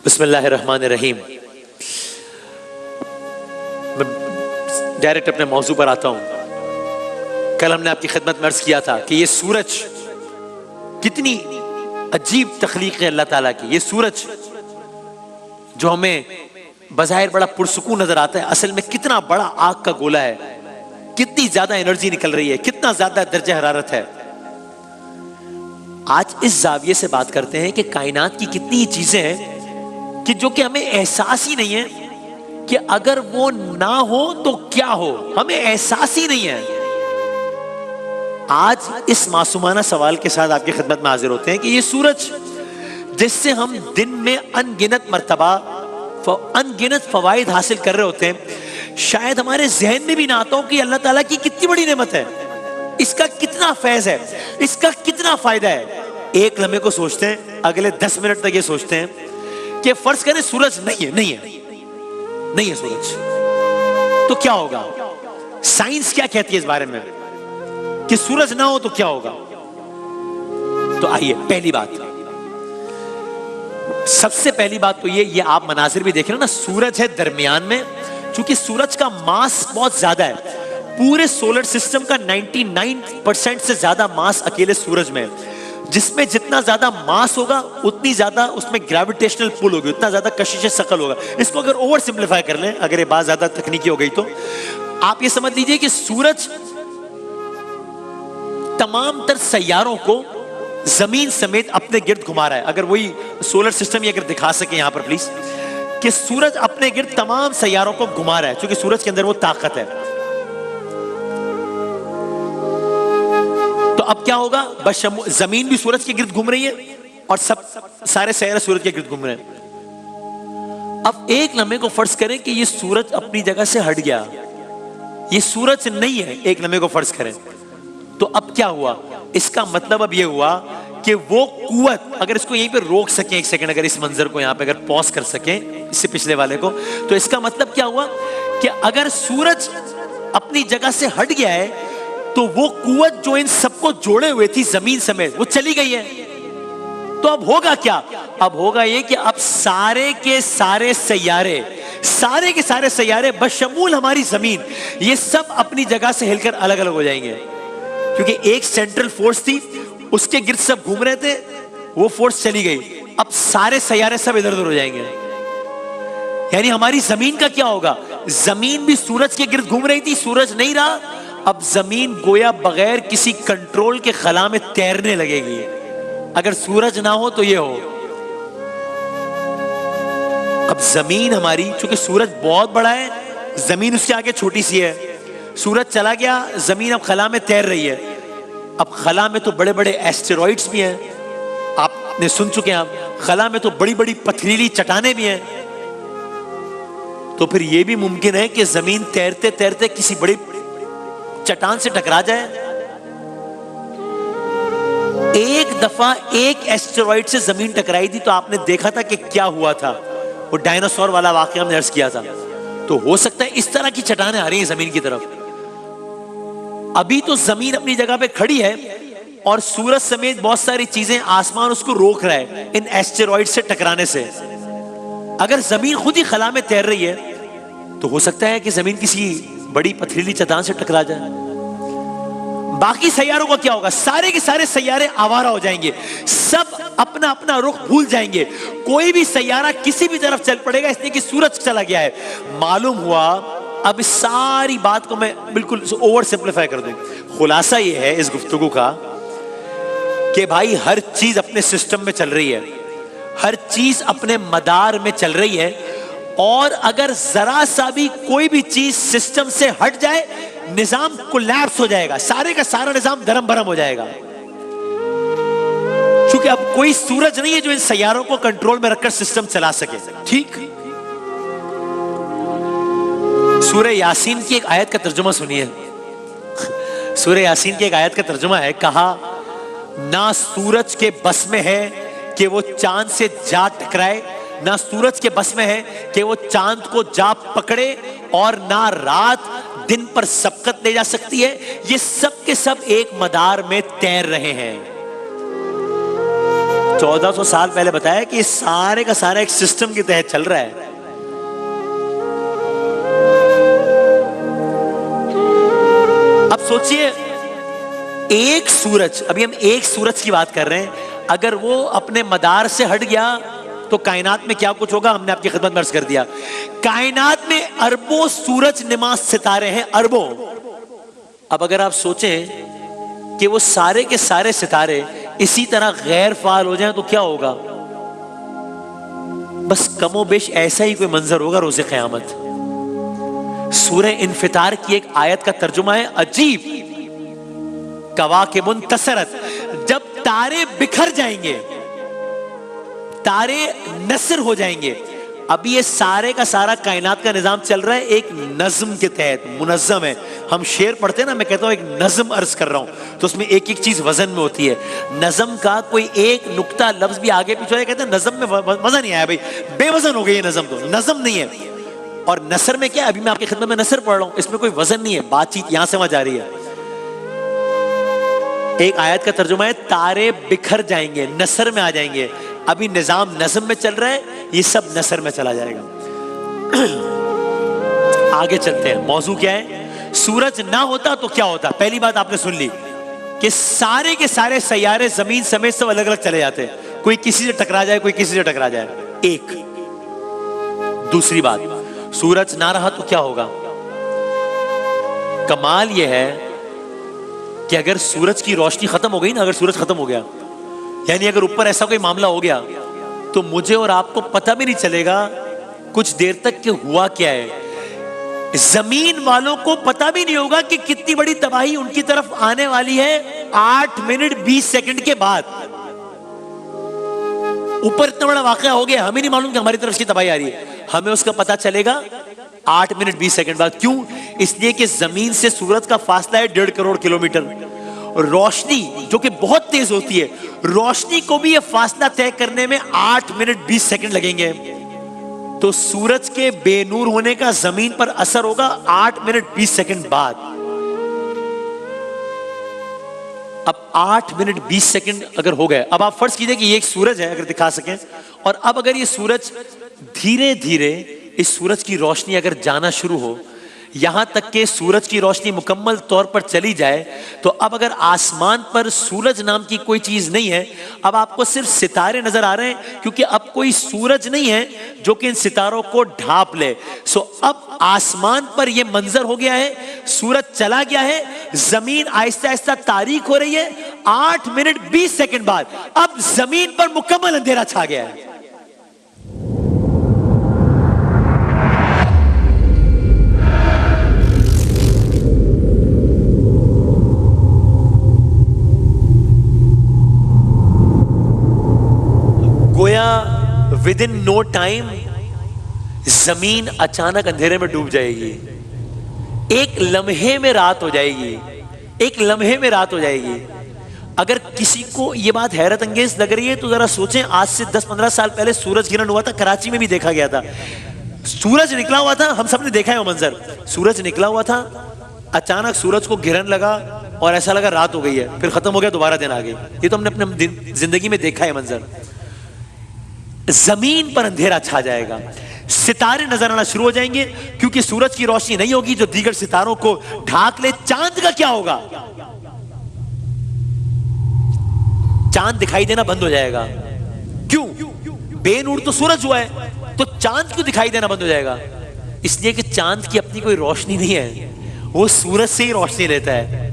بسم اللہ الرحمن الرحیم. میں ڈائریکٹ اپنے موضوع پر آتا ہوں. کل ہم نے آپ کی خدمت میں عرض کیا تھا کہ یہ سورج کتنی عجیب تخلیق ہے اللہ تعالیٰ کی. یہ سورج جو ہمیں بظاہر بڑا پرسکون نظر آتا ہے، اصل میں کتنا بڑا آگ کا گولا ہے، کتنی زیادہ انرجی نکل رہی ہے، کتنا زیادہ درجہ حرارت ہے. آج اس زاویے سے بات کرتے ہیں کہ کائنات کی کتنی چیزیں ہیں کہ جو کہ ہمیں احساس ہی نہیں ہے کہ اگر وہ نہ ہو تو کیا ہو، ہمیں احساس ہی نہیں ہے. آج اس معصومانہ سوال کے ساتھ آپ کی خدمت میں حاضر ہوتے ہیں کہ یہ سورج جس سے ہم دن میں انگنت مرتبہ انگنت فوائد حاصل کر رہے ہوتے ہیں، شاید ہمارے ذہن میں بھی نہ آتا ہو کہ اللہ تعالیٰ کی کتنی بڑی نعمت ہے، اس کا کتنا فیض ہے، اس کا کتنا فائدہ ہے. ایک لمحے کو سوچتے ہیں، اگلے 10 منٹ تک یہ سوچتے ہیں کہ فرض کریں سورج نہیں ہے سورج تو کیا ہوگا. سائنس کیا کہتی ہے اس بارے میں کہ سورج نہ ہو تو کیا ہوگا. تو آئیے پہلی بات، سب سے پہلی بات تو یہ آپ مناظر بھی دیکھ رہے ہیں نا، سورج ہے درمیان میں. چونکہ سورج کا ماس بہت زیادہ ہے، پورے سولر سسٹم کا 99% سے زیادہ ماس اکیلے سورج میں ہے، جس میں جتنا زیادہ ماس ہوگا اتنی زیادہ اس میں گریویٹیشنل پل ہوگی، اتنا زیادہ کشش ثقل ہوگا. اس کو اگر اوور سمپلیفائی کر لیں، اگر یہ بات زیادہ تکنیکی ہو گئی تو آپ یہ سمجھ لیجئے کہ سورج تمام تر سیاروں کو زمین سمیت اپنے گرد گھما رہا ہے. اگر وہی سولر سسٹم یہ اگر دکھا سکیں یہاں پر پلیز، کہ سورج اپنے گرد تمام سیاروں کو گھما رہا ہے، چونکہ سورج کے اندر وہ طاقت ہے. تو اب کیا ہوگا، زمین بھی سورج کے گرد گھوم رہی ہے اور سارے سیارے سورج کے گرد گھوم رہے ہیں. اب ایک لمحے کو فرض کریں کہ یہ سورج اپنی جگہ سے ہٹ گیا، یہ سورج نہیں ہے، ایک لمحے کو فرض کریں تو اب کیا ہوا. اس کا مطلب اب یہ ہوا کہ وہ قوت، اگر اس کو یہیں پہ روک سکیں ایک سیکنڈ، اگر اس منظر کو یہاں پہ اگر پوز کر سکیں اس سے پچھلے والے کو، تو اس کا مطلب کیا ہوا کہ اگر سورج اپنی جگہ سے ہٹ گیا ہے تو وہ قوت جو ان سب کو جوڑے ہوئے تھی زمین سمیت وہ چلی گئی ہے. تو اب ہوگا کیا، اب ہوگا یہ کہ اب سارے کے سارے سیارے بشمول ہماری زمین، یہ سب اپنی جگہ سے ہل کر الگ الگ ہو جائیں گے. کیونکہ ایک سینٹرل فورس تھی، اس کے گرد سب گھوم رہے تھے، وہ فورس چلی گئی، اب سارے سیارے سب ادھر ادھر ہو جائیں گے. یعنی ہماری زمین کا کیا ہوگا، زمین بھی سورج کے گرد گھوم رہی تھی، سورج نہیں رہا، اب زمین گویا بغیر کسی کنٹرول کے خلا میں تیرنے لگے گی. اگر سورج نہ ہو تو یہ ہو. اب زمین ہماری، چونکہ سورج بہت بڑا ہے، زمین اس کے آگے چھوٹی سی ہے، سورج چلا گیا، زمین اب خلا میں تیر رہی ہے. اب خلا میں تو بڑے بڑے ایسٹیرائڈز بھی ہیں، آپ نے سن چکے ہیں، خلا میں تو بڑی بڑی پتھریلی چٹانیں بھی ہیں. تو پھر یہ بھی ممکن ہے کہ زمین تیرتے تیرتے کسی بڑی چٹان سے ٹکرا جائے. ایک دفعہ ایک ایسٹیرائڈ سے زمین ٹکرائی تھی تو آپ نے دیکھا تھا کہ کیا ہوا تھا، وہ ڈائناسور والا واقعہ ہم نے عرض کیا تھا. تو ہو سکتا ہے اس طرح کی چٹانیں آ رہی ہیں زمین کی طرف. ابھی تو زمین اپنی جگہ پہ کھڑی ہے اور سورج سمیت بہت ساری چیزیں، آسمان اس کو روک رہا ہے ان ایسٹیرائڈ سے ٹکرانے سے. اگر زمین خود ہی خلا میں تیر رہی ہے تو ہو سکتا ہے کہ زمین کسی بڑی پتھریلی چٹان سے ٹکرا جائے. باقی سیاروں کا کیا ہوگا، سارے کے سارے سیارے آوارہ ہو جائیں گے، سب اپنا اپنا رخ بھول جائیں گے، کوئی بھی سیارہ کسی بھی طرف چل پڑے گا، اس لیے کہ سورج چلا گیا ہے. معلوم ہوا، اب اس ساری بات کو میں بالکل اوور سمپلیفائی کر دوں. خلاصہ یہ ہے اس گفتگو کا کہ بھائی ہر چیز اپنے سسٹم میں چل رہی ہے، ہر چیز اپنے مدار میں چل رہی ہے، اور اگر ذرا سا بھی کوئی بھی چیز سسٹم سے ہٹ جائے نظام کولیپس ہو جائے گا، سارے کا سارا نظام دھرم بھرم ہو جائے گا. چونکہ اب کوئی سورج نہیں ہے جو ان سیاروں کو کنٹرول میں رکھ کر سسٹم چلا سکے. ٹھیک، سورہ یاسین کی ایک آیت کا ترجمہ سنیے. سورہ یاسین کی ایک آیت کا ترجمہ ہے، کہا نہ سورج کے بس میں ہے کہ وہ چاند سے جا ٹکرائے، نہ سورج کے بس میں ہے کہ وہ چاند کو جا پکڑے، اور نہ رات دن پر سبقت لے جا سکتی ہے، یہ سب کے سب ایک مدار میں تیر رہے ہیں. 1400 سال پہلے بتایا کہ سارے کا سارا ایک سسٹم کے تحت چل رہا ہے. اب سوچئے ایک سورج، ابھی ہم ایک سورج کی بات کر رہے ہیں، اگر وہ اپنے مدار سے ہٹ گیا تو کائنات میں کیا کچھ ہوگا ہم نے آپ کی خدمت میں عرض کر دیا. کائنات میں اربوں سورج نما ستارے ہیں، اربوں. اب اگر آپ سوچیں کہ وہ سارے کے سارے ستارے اسی طرح غیر فعال ہو جائیں تو کیا ہوگا؟ بس کم و بیش ایسا ہی کوئی منظر ہوگا روز قیامت. سورہ انفطار کی ایک آیت کا ترجمہ ہے عجیب، کواکب انتصرت، جب تارے بکھر جائیں گے، تارے نثر ہو جائیں گے. ابھی یہ سارے کا سارا کائنات کا نظام چل رہا ہے ایک نظم کے تحت، منظم ہے. ہم شعر پڑھتے ہیں نا، میں کہتا ہوں ایک نظم عرض کر رہا ہوں، تو اس میں ایک ایک چیز وزن میں ہوتی ہے. نظم کا کوئی ایک نقطہ لفظ بھی آگے پیچھے کہتے ہیں نظم میں مزہ نہیں آیا بھائی، بے وزن ہو گئی یہ نظم، تو نظم نہیں ہے. اور نثر میں کیا ہے؟ ابھی میں آپ کی خدمت میں نثر پڑھ رہا ہوں، اس میں کوئی وزن نہیں ہے، بات چیت یہاں سے وہاں جا رہی ہے. ایک آیت کا ترجمہ ہے تارے بکھر جائیں گے، نثر میں آ جائیں گے. ابھی نظام نظم میں چل رہا ہے، یہ سب نثر میں چلا جائے گا. آگے چلتے ہیں. موضوع کیا ہے؟ سورج نہ ہوتا تو کیا ہوتا؟ پہلی بات آپ نے سن لی کہ سارے کے سارے سیارے زمین سمیت سب الگ الگ چلے جاتے ہیں، کوئی کسی سے ٹکرا جائے، کوئی کسی سے ٹکرا جائے. ایک. دوسری بات، سورج نہ رہا تو کیا ہوگا؟ کمال یہ ہے کہ اگر سورج کی روشنی ختم ہو گئی نا، اگر سورج ختم ہو گیا، یعنی اگر اوپر ایسا کوئی معاملہ ہو گیا تو مجھے اور آپ کو پتہ بھی نہیں چلے گا کچھ دیر تک کہ ہوا کیا ہے. زمین والوں کو پتہ بھی نہیں ہوگا کہ کتنی بڑی تباہی ان کی طرف آنے والی ہے 8 منٹ 20 سیکنڈ کے بعد. اوپر اتنا بڑا واقعہ ہو گیا، ہمیں نہیں معلوم کہ ہماری طرف کی تباہی آ رہی ہے. ہمیں اس کا پتہ چلے گا 8 منٹ 20 سیکنڈ بعد. کیوں؟ اس لیے کہ زمین سے سورج کا فاصلہ ہے 1.5 کروڑ کلومیٹر. روشنی جو کہ بہت تیز ہوتی ہے، روشنی کو بھی یہ فاصلہ طے کرنے میں 8 منٹ 20 سیکنڈ لگیں گے. تو سورج کے بے نور ہونے کا زمین پر اثر ہوگا 8 منٹ 20 سیکنڈ بعد. اب 8 منٹ 20 سیکنڈ اگر ہو گئے، اب آپ فرض کیجئے کہ یہ ایک سورج ہے اگر دکھا سکیں، اور اب اگر یہ سورج دھیرے دھیرے اس سورج کی روشنی اگر جانا شروع ہو، یہاں تک کہ سورج کی روشنی مکمل طور پر چلی جائے، تو اب اگر آسمان پر سورج نام کی کوئی چیز نہیں ہے، اب آپ کو صرف ستارے نظر آ رہے ہیں، کیونکہ اب کوئی سورج نہیں ہے جو کہ ان ستاروں کو ڈھانپ لے. سو اب آسمان پر یہ منظر ہو گیا ہے، سورج چلا گیا ہے، زمین آہستہ آہستہ تاریک ہو رہی ہے. 8 منٹ 20 سیکنڈ بعد اب زمین پر مکمل اندھیرا چھا گیا ہے. گویا ودن نو ٹائم زمین اچانک اندھیرے میں ڈوب جائے گی. ایک لمحے میں رات ہو جائے گی، ایک لمحے میں رات ہو جائے گی. اگر کسی کو یہ بات حیرت انگیز لگ رہی ہے تو ذرا سوچیں، آج سے 10-15 سال پہلے سورج گرہن ہوا تھا، کراچی میں بھی دیکھا گیا تھا. سورج نکلا ہوا تھا، ہم سب نے دیکھا ہے وہ منظر. سورج نکلا ہوا تھا، اچانک سورج کو گرہن لگا اور ایسا لگا رات ہو گئی ہے، پھر ختم ہو گیا، دوبارہ دن آ گئی. یہ تو ہم نے اپنے زندگی میں دیکھا ہے منظر. زمین پر اندھیرا چھا جائے گا، ستارے نظر آنا شروع ہو جائیں گے، کیونکہ سورج کی روشنی نہیں ہوگی جو دیگر ستاروں کو ڈھانک لے. چاند کا کیا ہوگا؟ چاند دکھائی دینا بند ہو جائے گا. کیوں؟ بے نور تو سورج ہوا ہے، تو چاند کیوں دکھائی دینا بند ہو جائے گا؟ اس لیے کہ چاند کی اپنی کوئی روشنی نہیں ہے، وہ سورج سے ہی روشنی لیتا ہے.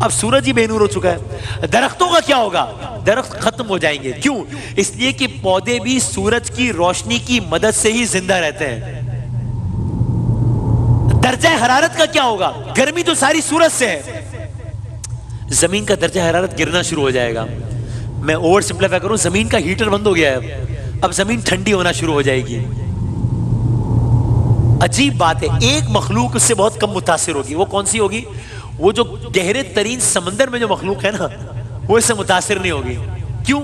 اب سورج ہی بے نور ہو چکا ہے. درختوں کا کیا ہوگا؟ درخت ختم ہو جائیں گے. کیوں؟ اس لیے کہ پودے بھی سورج کی روشنی کی مدد سے ہی زندہ رہتے ہیں. درجہ حرارت کا کیا ہوگا؟ گرمی تو ساری سورج سے ہے. زمین کا درجہ حرارت گرنا شروع ہو جائے گا. میں اوور سمپلیفائی کروں، زمین کا ہیٹر بند ہو گیا ہے، اب زمین ٹھنڈی ہونا شروع ہو جائے گی. عجیب بات ہے، ایک مخلوق اس سے بہت کم متاثر ہوگی. وہ کون سی ہوگی؟ وہ جو گہرے ترین سمندر میں جو مخلوق ہے نا، وہ اس سے متاثر نہیں ہوگی. کیوں؟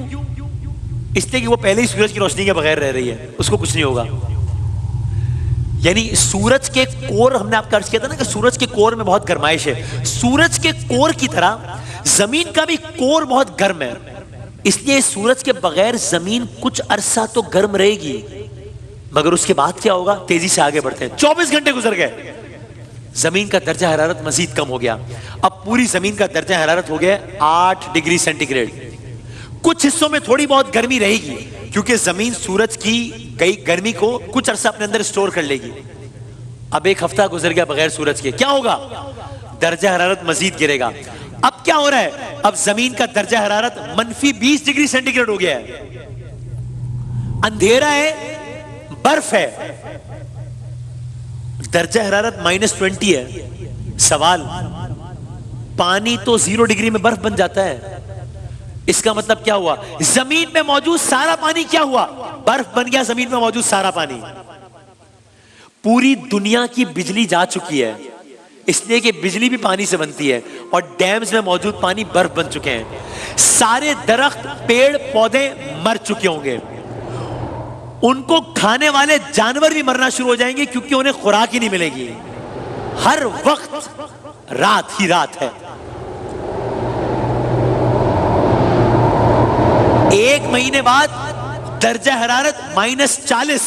اس لیے کہ وہ پہلے ہی سورج کی روشنی کے بغیر رہ رہی ہے، اس کو کچھ نہیں ہوگا. یعنی سورج کے کور، ہم نے آپ کا عرض کیا تھا نا کہ سورج کے کور میں بہت گرمائش ہے. سورج کے کور کی طرح زمین کا بھی کور بہت گرم ہے. اس لیے سورج کے بغیر زمین کچھ عرصہ تو گرم رہے گی، مگر اس کے بعد کیا ہوگا؟ تیزی سے آگے بڑھتے ہیں. 24 گھنٹے گزر گئے، زمین کا درجہ حرارت مزید کم ہو گیا. اب پوری زمین کا درجہ حرارت ہو گیا 8 ڈگری سینٹی گریڈ. کچھ حصوں میں تھوڑی بہت گرمی رہے گی کیونکہ زمین سورج کی گئی گرمی کو کچھ عرصہ اپنے اندر اسٹور کر لے گی. اب ایک ہفتہ گزر گیا بغیر سورج کے، کیا ہوگا؟ درجہ حرارت مزید گرے گا. اب کیا ہو رہا ہے؟ اب زمین کا درجہ حرارت -20 ڈگری سینٹی گریڈ ہو گیا ہے. اندھیرا ہے، برف ہے، درجہ حرارت -20 ہے. سوال، پانی تو 0 ڈگری میں برف بن جاتا ہے. اس کا مطلب کیا ہوا؟ زمین میں موجود سارا پانی کیا ہوا؟ برف بن گیا زمین میں موجود سارا پانی. پوری دنیا کی بجلی جا چکی ہے، اس لیے کہ بجلی بھی پانی سے بنتی ہے، اور ڈیمز میں موجود پانی برف بن چکے ہیں. سارے درخت، پیڑ پودے مر چکے ہوں گے. ان کو کھانے والے جانور بھی مرنا شروع ہو جائیں گے کیونکہ انہیں خوراک ہی نہیں ملے گی. ہر وقت رات ہی رات ہے. 1 مہینے بعد درجہ حرارت -40.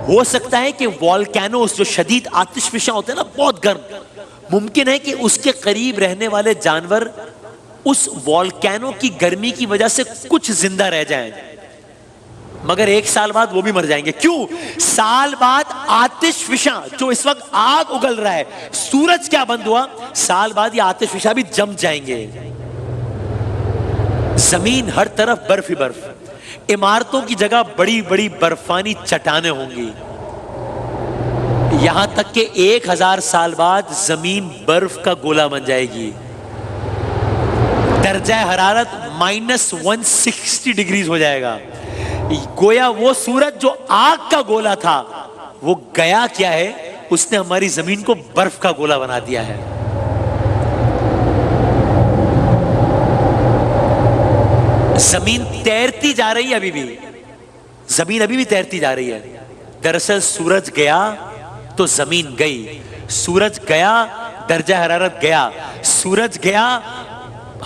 ہو سکتا ہے کہ والکینوز جو شدید آتش فشاں ہوتے ہیں نا، بہت گرم، ممکن ہے کہ اس کے قریب رہنے والے جانور اس والکینو کی گرمی کی وجہ سے کچھ زندہ رہ جائیں، مگر 1 سال بعد وہ بھی مر جائیں گے. کیوں؟ سال بعد آتش فشاں جو اس وقت آگ اگل رہا ہے، سورج کیا بند ہوا، سال بعد یہ آتش فشاں بھی جم جائیں گے. زمین ہر طرف برف ہی برف. عمارتوں کی جگہ بڑی بڑی برفانی چٹانیں ہوں گی. یہاں تک کہ 1000 سال بعد زمین برف کا گولا بن جائے گی. درجہ حرارت -160 ڈگریز ہو جائے گا. گویا وہ سورج جو آگ کا گولا تھا وہ گیا کیا ہے؟ اس نے ہماری زمین کو برف کا گولا بنا دیا ہے. زمین تیرتی جا رہی ہے، ابھی بھی زمین ابھی بھی تیرتی جا رہی ہے. دراصل سورج گیا تو زمین گئی، سورج گیا درجہ حرارت گیا، سورج گیا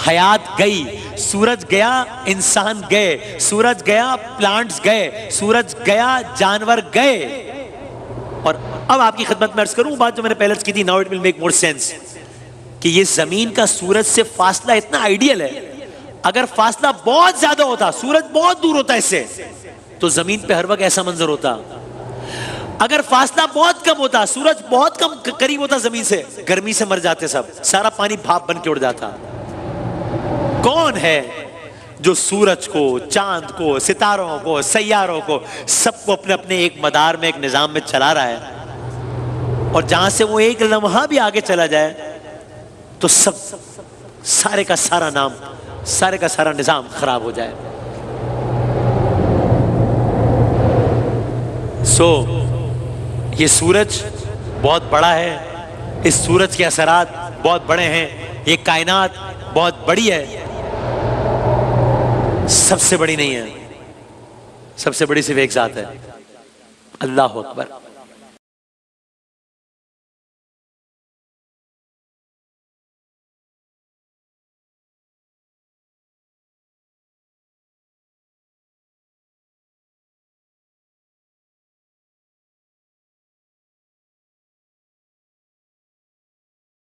حیات گئی، سورج گیا انسان گئے، سورج گیا پلانٹس گئے، سورج گیا جانور گئے. اور اب آپ کی خدمت میں عرض کروں بات جو میں نے پہلے کی تھی، now it will make more sense, کہ یہ زمین کا سورج سے فاصلہ اتنا آئیڈیل ہے. اگر فاصلہ بہت زیادہ ہوتا، سورج بہت دور ہوتا اس سے، تو زمین پہ ہر وقت ایسا منظر ہوتا. اگر فاصلہ بہت کم ہوتا، سورج بہت کم قریب ہوتا زمین سے، گرمی سے مر جاتے سب، سارا پانی بھاپ بن کے اڑ جاتا. کون ہے جو سورج کو، چاند کو، ستاروں کو، سیاروں کو، سب کو اپنے اپنے ایک مدار میں، ایک نظام میں چلا رہا ہے، اور جہاں سے وہ ایک لمحہ بھی آگے چلا جائے تو سب سارے کا سارا نام، سارے کا سارا نظام خراب ہو جائے. یہ سورج بہت بڑا ہے، اس سورج کے اثرات بہت بڑے ہیں، یہ کائنات بہت بڑی ہے، سب سے بڑی نہیں ہے، سب سے بڑی صرف ایک ذات ہے، اللہ اکبر.